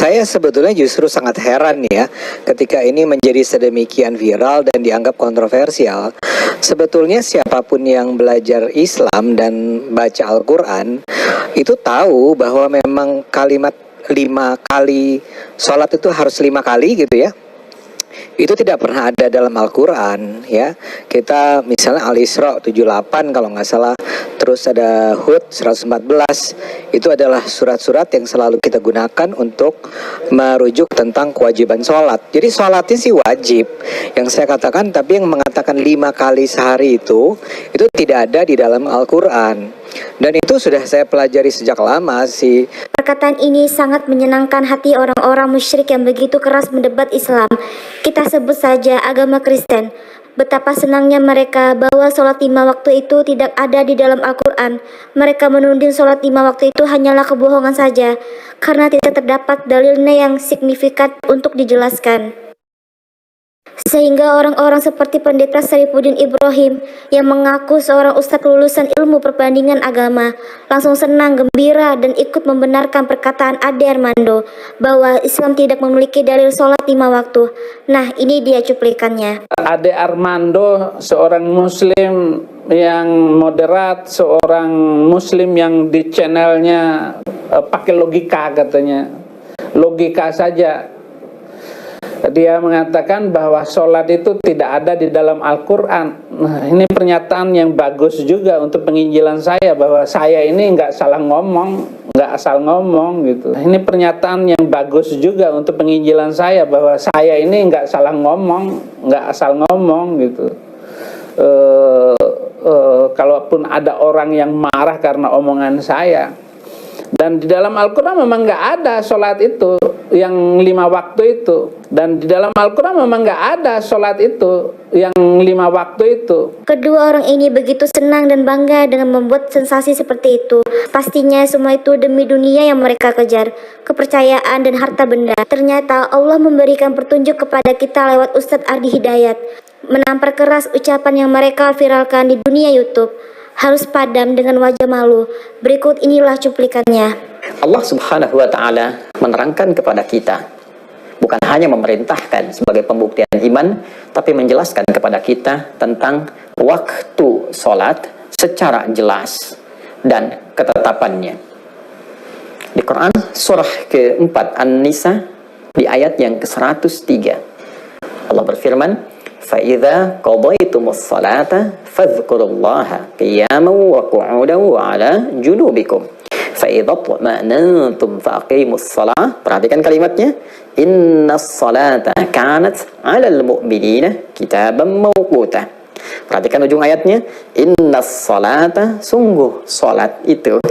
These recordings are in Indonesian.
Saya sebetulnya justru sangat heran ya ketika ini menjadi sedemikian viral dan dianggap kontroversial. Sebetulnya siapapun yang belajar Islam dan baca Al-Quran itu tahu bahwa memang kalimat 5 kali sholat itu harus 5 kali gitu ya. Itu tidak pernah ada dalam Al-Quran ya. Kita misalnya Al-Isra 78 kalau nggak salah, terus ada Hud 114. Itu adalah surat-surat yang selalu kita gunakan untuk merujuk tentang kewajiban sholat. Jadi sholatnya sih wajib yang saya katakan, tapi yang mengatakan 5 kali sehari itu tidak ada di dalam Al-Quran. Dan itu sudah saya pelajari sejak lama sih. Perkataan ini sangat menyenangkan hati orang-orang musyrik yang begitu keras mendebat Islam. Kita sebut saja agama Kristen. Betapa senangnya mereka bahwa sholat 5 waktu itu tidak ada di dalam Al-Quran. Mereka menuding sholat 5 waktu itu hanyalah kebohongan saja, karena tidak terdapat dalilnya yang signifikan untuk dijelaskan. Sehingga orang-orang seperti Pendeta Sarifuddin Ibrahim yang mengaku seorang ustadz lulusan ilmu perbandingan agama langsung senang, gembira, dan ikut membenarkan perkataan Ade Armando bahwa Islam tidak memiliki dalil sholat 5 waktu. Nah, ini dia cuplikannya. Ade Armando seorang muslim yang moderat, seorang muslim yang di channelnya pakai logika, katanya logika saja. Dia mengatakan bahwa sholat itu tidak ada di dalam Al-Quran. Nah, ini pernyataan yang bagus juga untuk penginjilan saya, bahwa saya ini nggak salah ngomong, nggak asal ngomong gitu. Ini pernyataan yang bagus juga untuk penginjilan saya, bahwa saya ini nggak salah ngomong, nggak asal ngomong gitu. Kalaupun ada orang yang marah karena omongan saya. Dan di dalam Al-Quran memang nggak ada sholat itu yang 5 waktu itu. Dan di dalam Al-Quran memang nggak ada sholat itu yang 5 waktu itu. Kedua orang ini begitu senang dan bangga dengan membuat sensasi seperti itu. Pastinya semua itu demi dunia yang mereka kejar, kepercayaan dan harta benda. Ternyata Allah memberikan petunjuk kepada kita lewat Ustadz Ardi Hidayat, menampar keras ucapan yang mereka viralkan di dunia YouTube. Harus padam dengan wajah malu. Berikut inilah cuplikannya. Allah Subhanahu wa Ta'ala menerangkan kepada kita, bukan hanya memerintahkan sebagai pembuktian iman, tapi menjelaskan kepada kita tentang waktu sholat secara jelas dan ketetapannya. Di Quran surah ke-4 An-Nisa di ayat yang ke-103, Allah berfirman, فَإِذَا قَضَيْتُمُ الصَّلَاةَ فَاذْكُرُوا اللَّهَ قِيَامًا وَقُعُودًا وَعَلَى جُنُوبِكُمْ فَإِذَا اطْمَأْنَنْتُمْ فَأَقِيمُوا الصَّلَاةَ. Perhatikan kalimatnya, إِنَّ الصَّلَاةَ كَانَتْ عَلَى الْمُؤْمِنِينَ كِتَابًا مَوْقُوتًا. Perhatikan ujung ayatnya, إِنَّ الصَّلَاةَ, sungguh salat itu,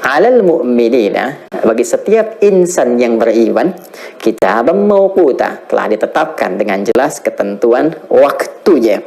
alal mu'minina, bagi setiap insan yang beriman, kitaban mawquta, telah ditetapkan dengan jelas ketentuan waktunya.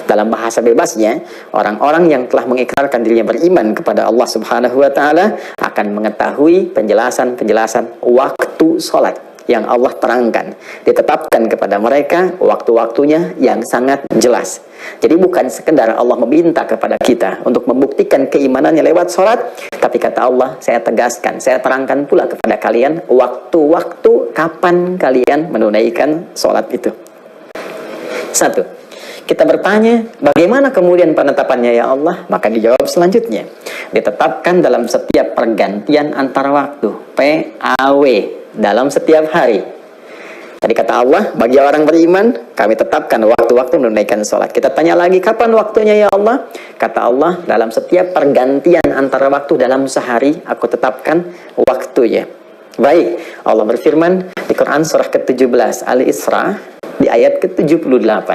Dalam bahasa bebasnya, orang-orang yang telah mengikrarkan dirinya beriman kepada Allah Subhanahu wa Ta'ala akan mengetahui penjelasan-penjelasan waktu sholat yang Allah terangkan, ditetapkan kepada mereka waktu-waktunya yang sangat jelas. Jadi bukan sekedar Allah meminta kepada kita untuk membuktikan keimanannya lewat sholat, tapi kata Allah, saya tegaskan, saya terangkan pula kepada kalian waktu-waktu kapan kalian menunaikan sholat itu. Satu, kita bertanya, bagaimana kemudian penetapannya ya Allah? Maka dijawab selanjutnya, ditetapkan dalam setiap pergantian antara waktu, PAW, dalam setiap hari. Tadi kata Allah, bagi orang beriman, kami tetapkan waktu-waktu menunaikan sholat. Kita tanya lagi, kapan waktunya ya Allah? Kata Allah, dalam setiap pergantian antara waktu dalam sehari, aku tetapkan waktunya. Baik, Allah berfirman di Quran surah ke-17 Al-Isra di ayat ke-78.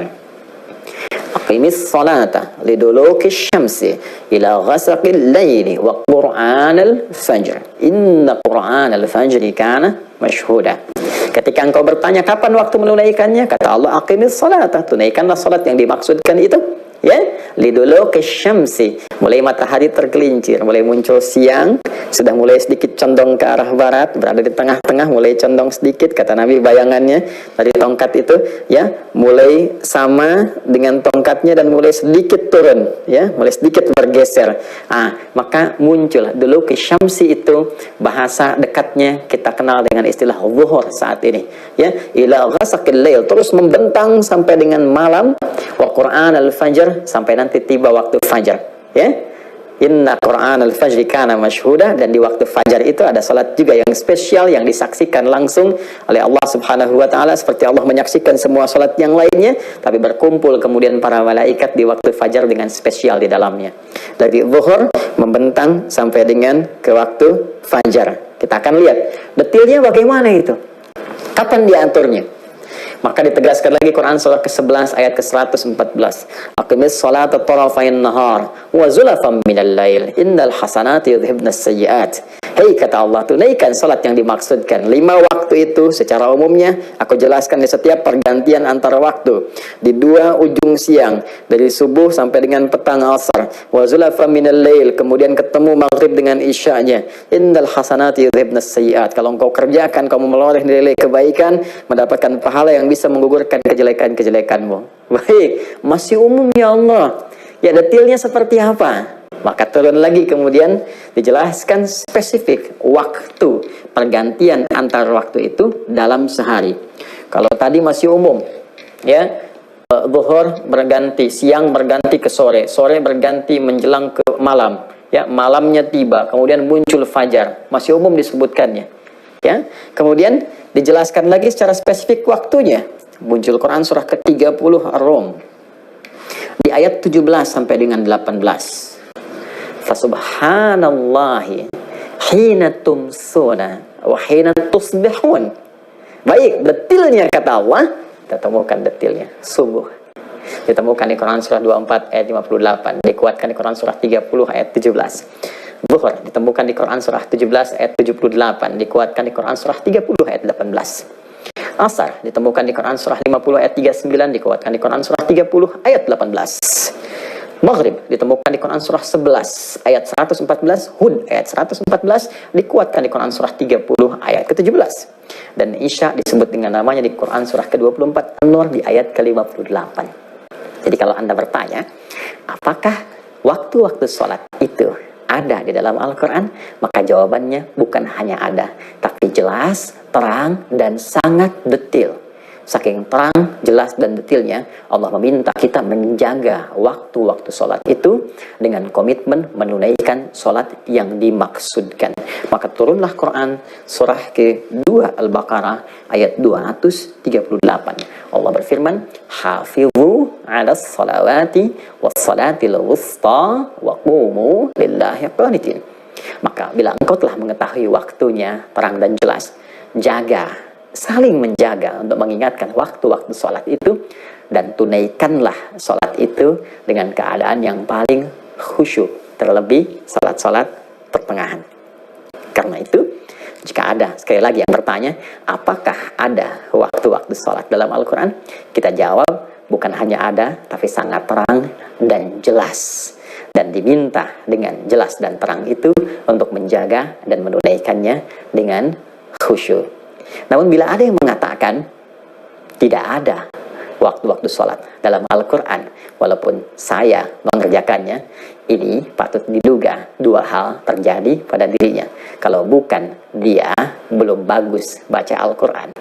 Aqimis salata liduluki syamsi ila ghasaqil layli wa qur'anal fajr. Inna qur'anal fajri kana mashhuda. Ketika engkau bertanya kapan waktu menunaikannya, kata Allah, aqimis salata, tunaikanlah salat. Yang dimaksudkan itu Ya, liduluki syamsi, mulai matahari tergelincir, mulai muncul siang, sudah mulai sedikit condong ke arah barat, berada di tengah-tengah, mulai condong sedikit, kata Nabi bayangannya dari tongkat itu, ya, mulai sama dengan tongkatnya dan mulai sedikit turun, ya, mulai sedikit bergeser. Maka muncul duluki syamsi, itu bahasa dekatnya kita kenal dengan istilah zuhur saat ini, ya, ila ghasaqil lail, terus membentang sampai dengan malam, wa Qur'an al-fajr, sampai nanti tiba waktu fajar, ya. Inna Qur'an al-fajr kana masyhuda, dan di waktu fajar itu ada salat juga yang spesial yang disaksikan langsung oleh Allah Subhanahu wa taala, seperti Allah menyaksikan semua salat yang lainnya, tapi berkumpul kemudian para malaikat di waktu fajar dengan spesial di dalamnya. Dari zuhur membentang sampai dengan ke waktu fajar. Kita akan lihat detailnya bagaimana itu. Kapan diaturnya? Maka ditegaskan lagi Quran surah ke-11 ayat ke-114. Aqimis sholata tarafain nahar wa zulafan minal lail innal hasanati yudhibnas sayyiat. Hei, kata Allah, tunaikan salat yang dimaksudkan 5 waktu itu secara umumnya aku jelaskan di setiap pergantian antara waktu, di 2 ujung siang, dari subuh sampai dengan petang asar, wa zulafan minal lail, kemudian ketemu maghrib dengan isya'nya. Innal hasanati yudhibnas sayyiat. Kalau engkau kerjakan, kamu meloreh nilai kebaikan, mendapatkan pahala yang bisa menggugurkan kejelekan-kejelekanmu. Baik, masih umum ya Allah. Ya, detailnya seperti apa? Maka turun lagi kemudian dijelaskan spesifik waktu pergantian antar waktu itu dalam sehari. Kalau tadi masih umum, ya, zuhur berganti, siang berganti ke sore, sore berganti menjelang ke malam, ya, malamnya tiba, kemudian muncul fajar, masih umum disebutkannya, ya. Kemudian dijelaskan lagi secara spesifik waktunya. Muncul Quran surah ke-30 Ar-Rum di ayat 17 sampai dengan 18. Fasubhanallahi hina tumsuna wa hina tusbihun. Baik, detailnya kata Allah, kita temukan detailnya. Subuh ditemukan di Quran surah 24 ayat 58, dikuatkan di Quran surah 30 ayat 17. Zuhur ditemukan di Quran surah 17 ayat 78, dikuatkan di Quran surah 30 ayat 18. Asar ditemukan di Quran surah 50 ayat 39, dikuatkan di Quran surah 30 ayat 18. Maghrib ditemukan di Quran surah 11 ayat 114, Hud ayat 114, dikuatkan di Quran surah 30 ayat ke-17. Dan Isya disebut dengan namanya di Quran surah ke-24 An-Nur di ayat ke-58. Jadi kalau Anda bertanya, apakah waktu-waktu sholat itu ada di dalam Al-Quran? Maka jawabannya bukan hanya ada, tapi jelas, terang, dan sangat detail. Saking terang, jelas, dan detailnya, Allah meminta kita menjaga waktu-waktu sholat itu dengan komitmen menunaikan sholat yang dimaksudkan. Maka turunlah Quran surah ke-2 Al-Baqarah ayat 238. Allah berfirman, Hafidhu ala salawati wassalatil wusta wa qumu lillahi qanitin. Maka bila engkau telah mengetahui waktunya terang dan jelas, jaga, saling menjaga untuk mengingatkan waktu-waktu sholat itu, dan tunaikanlah sholat itu dengan keadaan yang paling khusyuk, terlebih sholat-sholat pertengahan. Karena itu, jika ada sekali lagi yang bertanya, apakah ada waktu-waktu sholat dalam Al-Quran? Kita jawab, bukan hanya ada, tapi sangat terang dan jelas. Dan diminta dengan jelas dan terang itu untuk menjaga dan menunaikannya dengan khusyuk. Namun bila ada yang mengatakan tidak ada waktu-waktu sholat dalam Al-Quran, walaupun saya mengerjakannya, ini patut diduga 2 hal terjadi pada dirinya. Kalau bukan dia belum bagus baca Al-Quran,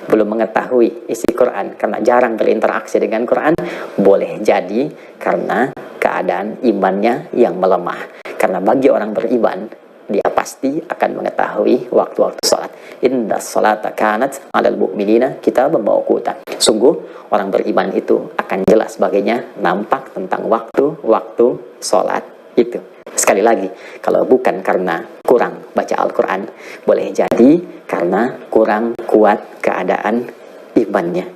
belum mengetahui isi Quran karena jarang berinteraksi dengan Quran, boleh jadi karena keadaan imannya yang melemah. Karena bagi orang beriman, dia pasti akan mengetahui waktu-waktu sholat. Inna sholata kanat alal mu'minina kitaban mawquta. Sungguh orang beriman itu akan jelas baginya nampak tentang waktu-waktu sholat itu. Sekali lagi, kalau bukan karena kurang baca Al-Quran, boleh jadi karena kurang kuat keadaan imannya.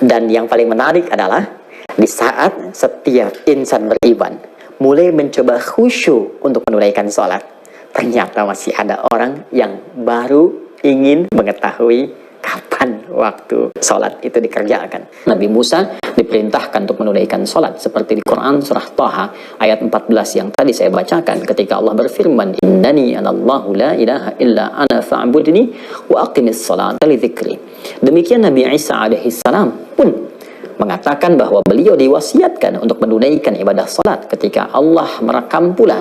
Dan yang paling menarik adalah di saat setiap insan beriman mulai mencoba khusyuk untuk menunaikan sholat, ternyata masih ada orang yang baru ingin mengetahui kapan. kapan waktu sholat itu dikerjakan. Nabi Musa diperintahkan untuk menunaikan sholat seperti di Quran surah Taha ayat 14 yang tadi saya bacakan, ketika Allah berfirman, innani anallahu la ilaha illa ana fa'budni wa aqimis sholata li dzikri. Demikian Nabi Isa alaihi salam pun mengatakan bahwa beliau diwasiatkan untuk menunaikan ibadah salat ketika Allah merekam pula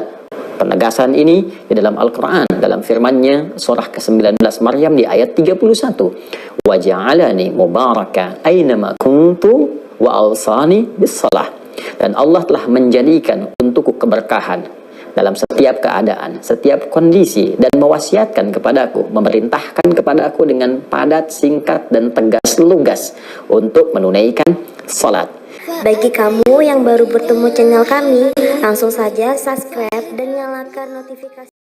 penegasan ini di dalam Al-Quran, dalam firman-Nya surah ke-19 Maryam di ayat 31. Wa ja'alani mubaraka aynama kuntu wa awsani bis-shalah. Dan Allah telah menjadikan untukku keberkahan dalam setiap keadaan, setiap kondisi, dan mewasiatkan kepadaku, memerintahkan kepadaku dengan padat, singkat, dan tegas lugas untuk menunaikan salat. Bagi kamu yang baru bertemu channel kami, langsung saja subscribe dan nyalakan notifikasi.